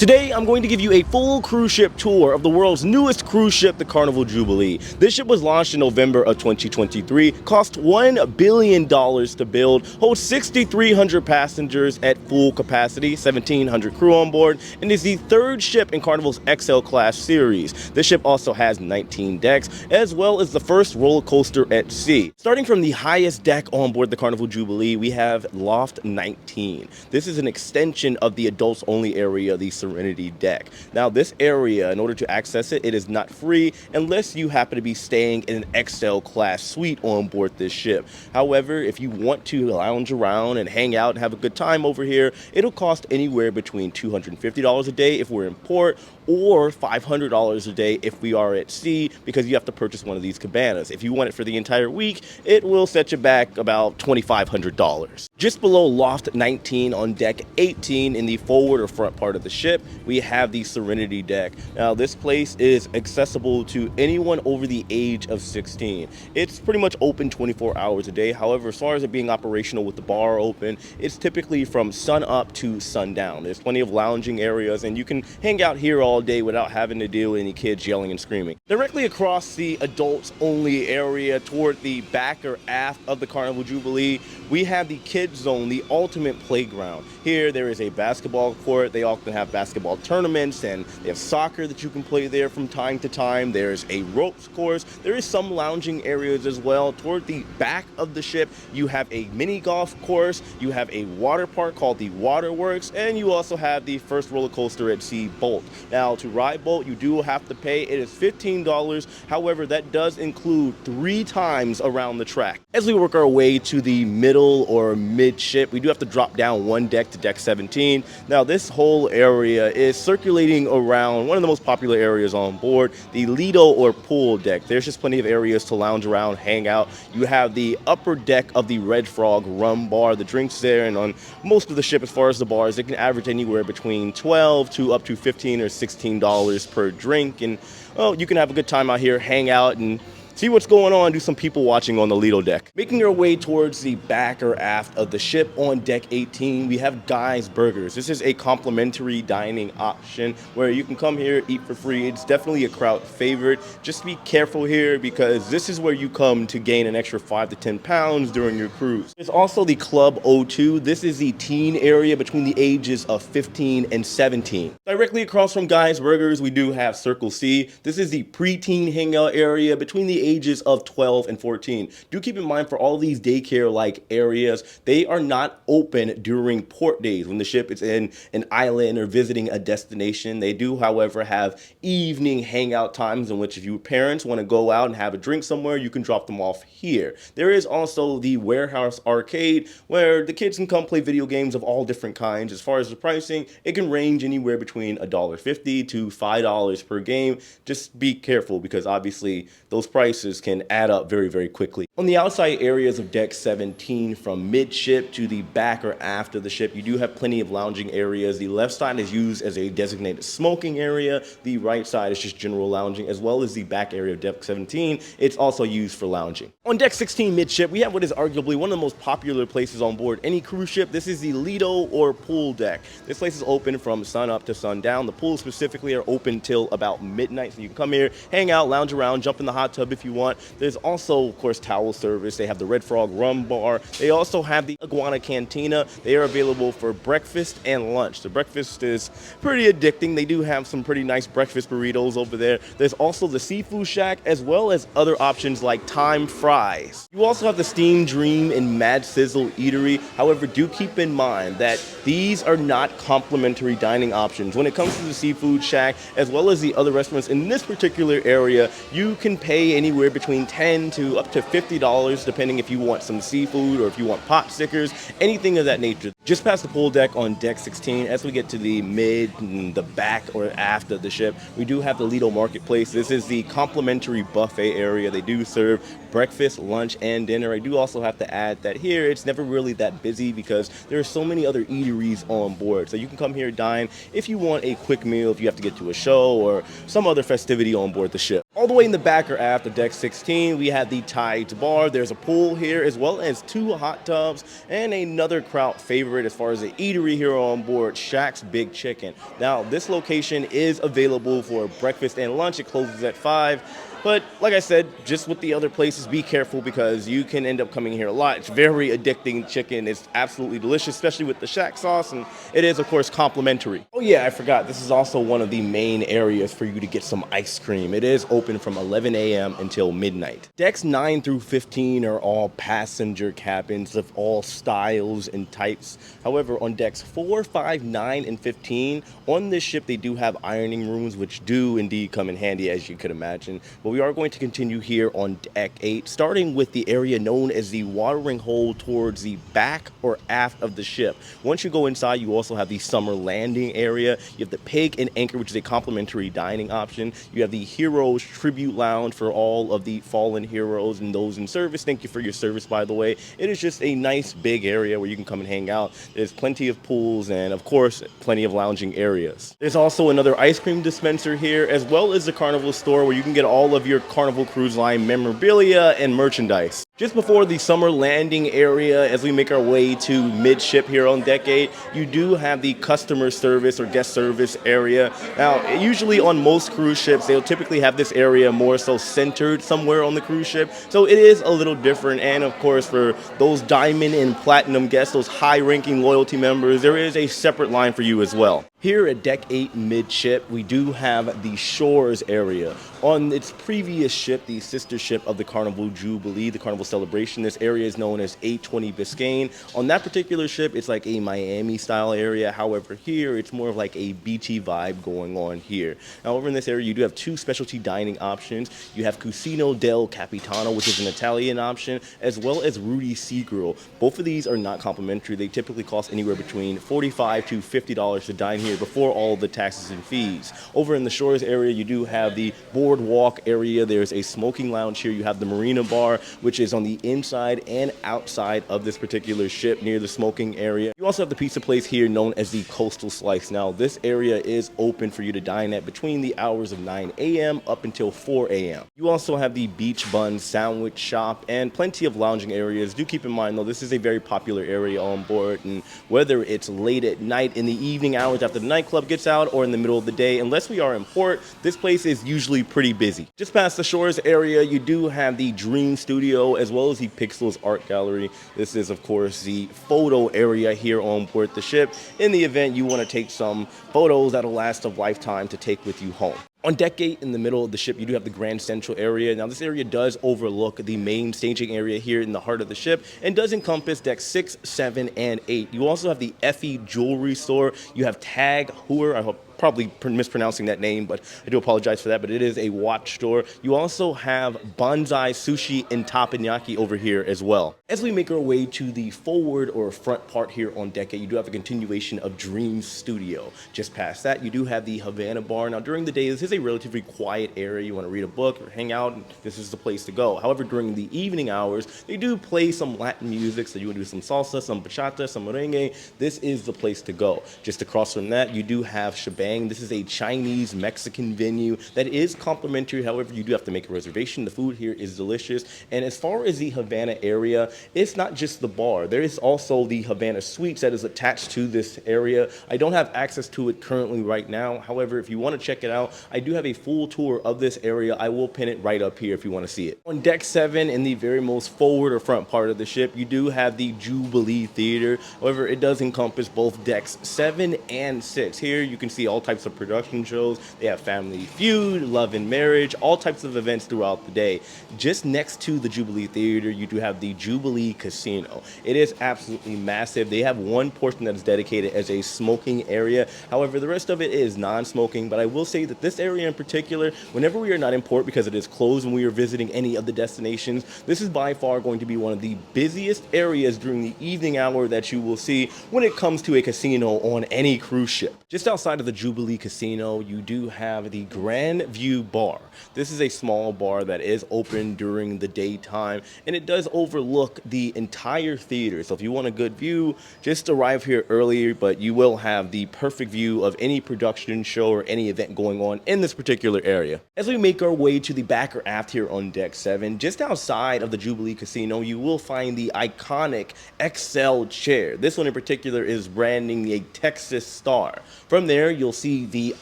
Today, I'm going to give you a full cruise ship tour of the world's newest cruise ship, the Carnival Jubilee. This ship was launched in November of 2023, cost $1 billion to build, holds 6,300 passengers at full capacity, 1,700 crew on board, and is the third ship in Carnival's XL class series. This ship also has 19 decks, as well as the first roller coaster at sea. Starting from the highest deck on board the Carnival Jubilee, we have Loft 19. This is an extension of the adults only area, the Serenity deck. Now this area, in order to access it, it is not free unless you happen to be staying in an XL class suite on board this ship. However, if you want to lounge around and hang out and have a good time over here, it'll cost anywhere between $250 a day if we're in port or $500 a day if we are at sea, because you have to purchase one of these cabanas. If you want it for the entire week, it will set you back about $2,500. Just below Loft 19 on deck 18 in the forward or front part of the ship, we have the Serenity deck. Now this place is accessible to anyone over the age of 16. It's pretty much open 24 hours a day. However, as far as it being operational with the bar open, it's typically from sun up to sundown. There's plenty of lounging areas and you can hang out here all day without having to deal with any kids yelling and screaming. Directly across the adults only area toward the back or aft of the Carnival Jubilee, we have the kids zone, the ultimate playground. Here there is a basketball court. They often have basketball tournaments and they have soccer that you can play there from time to time. There's a ropes course. There is some lounging areas as well. Toward the back of the ship, you have a mini golf course, you have a water park called the Waterworks, and you also have the first roller coaster at sea, Bolt. Now to ride Bolt, you do have to pay. It is $15. However, that does include 3 times around the track. As we work our way to the middle or midship, we do have to drop down one deck to deck 17. Now this whole area is circulating around one of the most popular areas on board, the Lido or pool deck. There's just plenty of areas to lounge around, hang out. You have the upper deck of the Red Frog rum bar, the drinks there, and on most of the ship as far as the bars, it can average anywhere between $12 to up to $15 or $16 per drink. And well, you can have a good time out here, hang out and see what's going on, do some people watching on the Lido deck. Making our way towards the back or aft of the ship on deck 18, we have Guy's Burgers. This is a complimentary dining option where you can come here, eat for free. It's definitely a crowd favorite. Just be careful here because this is where you come to gain an extra 5 to 10 pounds during your cruise. There's also the Club O2. This is the teen area between the ages of 15 and 17. Directly across from Guy's Burgers, we do have Circle C. This is the preteen hangout area between the ages of 12 and 14. Do keep in mind, for all these daycare-like areas, they are not open during port days when the ship is in an island or visiting a destination. They do, however, have evening hangout times in which if you parents want to go out and have a drink somewhere, you can drop them off here. There is also the Warehouse Arcade where the kids can come play video games of all different kinds. As far as the pricing, it can range anywhere between $1.50 to $5 per game. Just be careful because obviously those prices can add up very, very quickly. On the outside areas of deck 17, from midship to the back or aft of the ship, you do have plenty of lounging areas. The left side is used as a designated smoking area. The right side is just general lounging, as well as the back area of deck 17. It's also used for lounging. On deck 16 midship, we have what is arguably one of the most popular places on board any cruise ship. This is the Lido or pool deck. This place is open from sun up to sundown. The pools specifically are open till about midnight, so you can come here, hang out, lounge around, jump in the hot tub if you want. There's also, of course, towel service. They have the Red Frog rum bar. They also have the Iguana Cantina. They are available for breakfast and lunch. The breakfast is pretty addicting. They do have some pretty nice breakfast burritos over there. There's also the Seafood Shack, as well as other options like Time Fries. You also have the Steam Dream and Mad Sizzle Eatery. However, do keep in mind that these are not complimentary dining options. When it comes to the Seafood Shack, as well as the other restaurants in this particular area, you can pay anywhere between $10 to up to $50, depending if you want some seafood or if you want pot stickers, anything of that nature. Just past the pool deck on deck 16, as we get to the mid and the back or aft of the ship, we do have the Lido Marketplace. This is the complimentary buffet area. They do serve breakfast, lunch, and dinner. I do also have to add that here it's never really that busy because there are so many other eateries on board. So you can come here, dine if you want a quick meal, if you have to get to a show or some other festivity on board the ship. All the way in the back or aft of deck 16, we have the Tides Bar. There's a pool here, as well as 2 hot tubs and another crowd favorite as far as the eatery here on board, Shaq's Big Chicken. Now, this location is available for breakfast and lunch. It closes at 5. But like I said, just with the other places, be careful because you can end up coming here a lot. It's very addicting chicken. It's absolutely delicious, especially with the Shack sauce, and it is, of course, complimentary. Oh yeah, I forgot. This is also one of the main areas for you to get some ice cream. It is open from 11 a.m. until midnight. Decks 9 through 15 are all passenger cabins of all styles and types. However, on decks 4, 5, 9, and 15, on this ship, they do have ironing rooms, which do indeed come in handy, as you could imagine. But we are going to continue here on deck 8, starting with the area known as the watering hole towards the back or aft of the ship. Once you go inside, you also have the summer landing area. You have the Pig and Anchor, which is a complimentary dining option. You have the Heroes Tribute Lounge for all of the fallen heroes and those in service. Thank you for your service, by the way. It is just a nice big area where you can come and hang out. There's plenty of pools and, of course, plenty of lounging areas. There's also another ice cream dispenser here, as well as the Carnival store where you can get all of your Carnival Cruise Line memorabilia and merchandise. Just before the summer landing area, as we make our way to midship here on deck 8, you do have the customer service or guest service area. Now, usually on most cruise ships, they'll typically have this area more so centered somewhere on the cruise ship. So it is a little different. And of course, for those diamond and platinum guests, those high-ranking loyalty members, there is a separate line for you as well. Here at deck 8 midship, we do have the shores area. On its previous ship, the sister ship of the Carnival Jubilee, the Carnival Celebration, this area is known as 820 Biscayne. On that particular ship, it's like a Miami-style area. However, here, it's more of like a beachy vibe going on here. Now, over in this area, you do have 2 specialty dining options. You have Cucina del Capitano, which is an Italian option, as well as Rudy Seagrill. Both of these are not complimentary. They typically cost anywhere between $45 to $50 to dine here before all the taxes and fees. Over in the shores area, you do have the boardwalk area. There's a smoking lounge here. You have the marina bar, which is on the inside and outside of this particular ship near the smoking area. You also have the pizza place here known as the Coastal Slice. Now, this area is open for you to dine at between the hours of 9 a.m. up until 4 a.m. You also have the Beach Bun Sandwich Shop and plenty of lounging areas. Do keep in mind, though, this is a very popular area on board, and whether it's late at night, in the evening hours after the nightclub gets out, or in the middle of the day, unless we are in port, this place is usually pretty busy. Just past the shores area, you do have the Dream Studio as well as the Pixels Art Gallery. This is, of course, the photo area here on board the ship in the event you want to take some photos that'll last a lifetime to take with you home. On deck 8, in the middle of the ship, you do have the Grand Central area. Now, this area does overlook the main staging area here in the heart of the ship and does encompass decks 6, 7, and 8. You also have the Effie Jewelry Store. You have Tag Heuer. I hope probably mispronouncing that name, but I do apologize for that, but it is a watch store. You also have Bonsai Sushi and Teppanyaki over here as well. As we make our way to the forward or front part here on deck 8, you do have a continuation of Dream Studio. Just past that, you do have the Havana Bar. Now, during the day, this is a relatively quiet area. You want to read a book or hang out, and this is the place to go. However, during the evening hours, they do play some Latin music, so you want to do some salsa, some bachata, some merengue. This is the place to go. Just across from that, you do have Shebang. This is a Chinese Mexican venue that is complimentary. However, you do have to make a reservation. The food here is delicious. And as far as the Havana area, it's not just the bar. There is also the Havana Suites that is attached to this area. I don't have access to it currently right now. However, if you want to check it out, I do have a full tour of this area. I will pin it right up here if you want to see it. On deck 7, in the very most forward or front part of the ship, you do have the Jubilee Theater. However, it does encompass both decks 7 and 6. Here you can see all types of production shows. They have Family Feud, Love and Marriage, all types of events throughout the day. Just next to the Jubilee Theater, you do have the Jubilee Casino. It is absolutely massive. They have one portion that is dedicated as a smoking area. However, the rest of it is non-smoking, but I will say that this area in particular, whenever we are not in port because it is closed when we are visiting any of the destinations, this is by far going to be one of the busiest areas during the evening hour that you will see when it comes to a casino on any cruise ship. Just outside of the Jubilee Jubilee Casino, you do have the Grand View Bar. This is a small bar that is open during the daytime, and it does overlook the entire theater. So if you want a good view, just arrive here earlier, but you will have the perfect view of any production show or any event going on in this particular area. As we make our way to the back or aft here on Deck 7, just outside of the Jubilee Casino, you will find the iconic XL chair. This one in particular is branding a Texas star. From there, you'll see the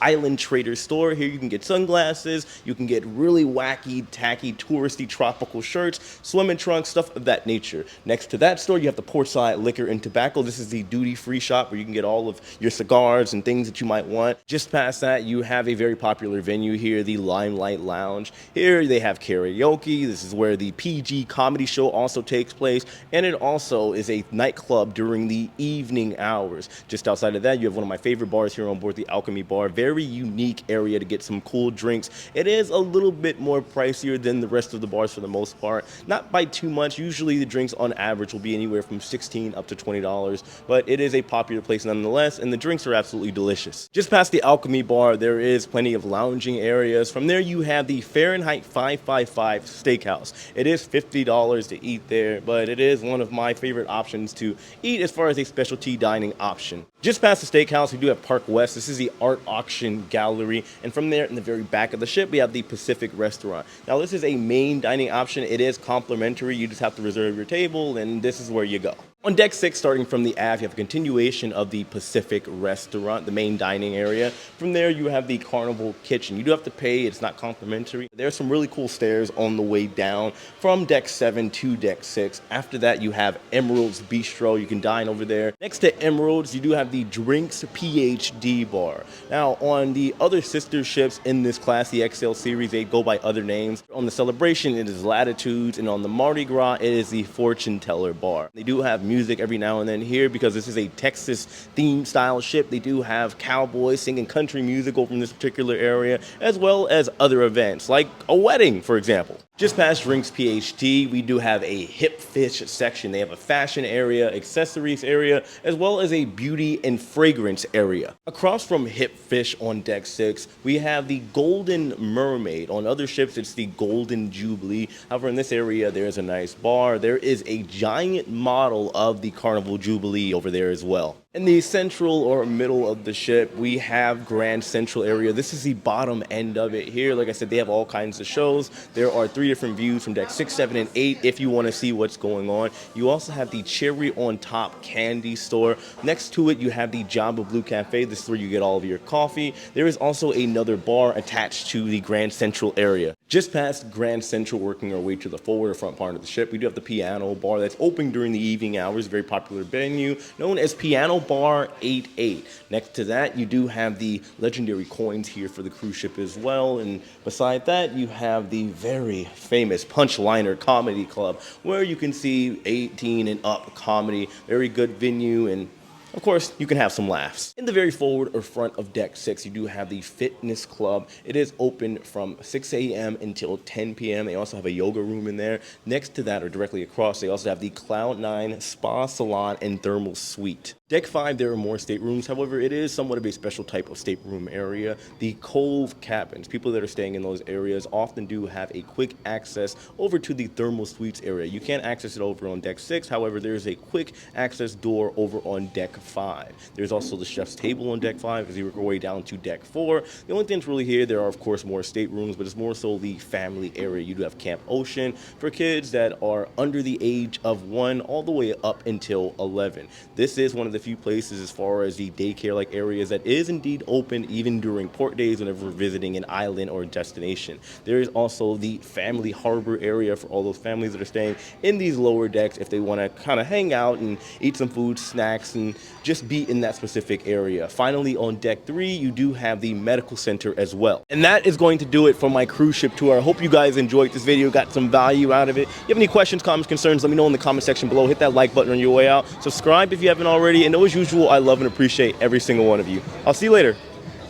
Island Trader store. Here you can get sunglasses, you can get really wacky, tacky, touristy, tropical shirts, swimming trunks, stuff of that nature. Next to that store, you have the Portside Liquor and Tobacco. This is the duty-free shop where you can get all of your cigars and things that you might want. Just past that, you have a very popular venue here, the Limelight Lounge. Here they have karaoke. This is where the PG comedy show also takes place, and it also is a nightclub during the evening hours. Just outside of that, you have one of my favorite bars here on board, the Alchemy Bar. Very unique area to get some cool drinks. It is a little bit more pricier than the rest of the bars for the most part. Not by too much. Usually the drinks on average will be anywhere from $16 up to $20, but it is a popular place nonetheless, and the drinks are absolutely delicious. Just past the Alchemy Bar, there is plenty of lounging areas. From there, you have the Fahrenheit 555 Steakhouse. It is $50 to eat there, but it is one of my favorite options to eat as far as a specialty dining option. Just past the steakhouse, we do have Park West. This is the art auction gallery, and from there, in the very back of the ship, we have the Pacific Restaurant. Now, this is a main dining option. It is complimentary. You just have to reserve your table, and this is where you go. On Deck 6, starting from the Ave, you have a continuation of the Pacific Restaurant, the main dining area. From there, you have the Carnival Kitchen. You do have to pay. It's not complimentary. There's some really cool stairs on the way down from Deck 7 to Deck 6. After that, you have Emerald's Bistro. You can dine over there. Next to Emerald's, you do have the Drinks PhD Bar. Now, on the other sister ships in this class, the XL series, they go by other names. On the Celebration, it is Latitudes, and on the Mardi Gras, it is the Fortune Teller Bar. They do have music every now and then here because this is a Texas themed style ship. They do have cowboys singing country music over in this particular area, as well as other events like a wedding, for example. Just past Drinks PhD, we do have a hip fish section. They have a fashion area, accessories area, as well as a beauty and fragrance area. Across from Hip Fish on Deck 6, we have the Golden Mermaid. On other ships, it's the Golden Jubilee. However, in this area, there's a nice bar. There is a giant model of the Carnival Jubilee over there as well. In the central or middle of the ship, we have Grand Central area. This is the bottom end of it here. Like I said, they have all kinds of shows. There are 3 different views from Deck 6, 7, and 8 if you want to see what's going on. You also have the Cherry on Top candy store. Next to it, you have the Jamba Blue Cafe. This is where you get all of your coffee. There is also another bar attached to the Grand Central area. Just past Grand Central, working our way to the forward or front part of the ship, we do have the Piano Bar that's open during the evening hours. Very popular venue known as Piano Bar 88. Next to that, you do have the legendary coins here for the cruise ship as well. And beside that, you have the very famous Punchliner Comedy Club, where you can see 18 and up comedy. Very good venue, and of course, you can have some laughs. In the very forward or front of Deck 6, you do have the Fitness Club. It is open from 6 a.m. until 10 p.m. They also have a yoga room in there. Next to that, or directly across, they also have the Cloud9 Spa Salon and Thermal Suite. Deck 5, there are more staterooms. However, it is somewhat of a special type of stateroom area. The Cove Cabins. People that are staying in those areas often do have a quick access over to the Thermal Suites area. You can't access it over on Deck 6. However, there is a quick access door over on Deck 5. There's also the chef's table on Deck 5 as you work your way down to Deck 4. The only things really here, there are of course more staterooms, but it's more so the family area. You do have Camp Ocean for kids that are under the age of 1 all the way up until 11. This is one of the few places as far as the daycare-like areas that is indeed open even during port days whenever we're visiting an island or a destination. There is also the family harbor area for all those families that are staying in these lower decks if they want to kind of hang out and eat some food, snacks, and just be in that specific area. Finally, on Deck 3, you do have the medical center as well. And that is going to do it for my cruise ship tour. I hope you guys enjoyed this video, got some value out of it. If you have any questions, comments, concerns, let me know in the comment section below. Hit that like button on your way out. Subscribe if you haven't already. And as usual, I love and appreciate every single one of you. I'll see you later.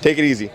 Take it easy.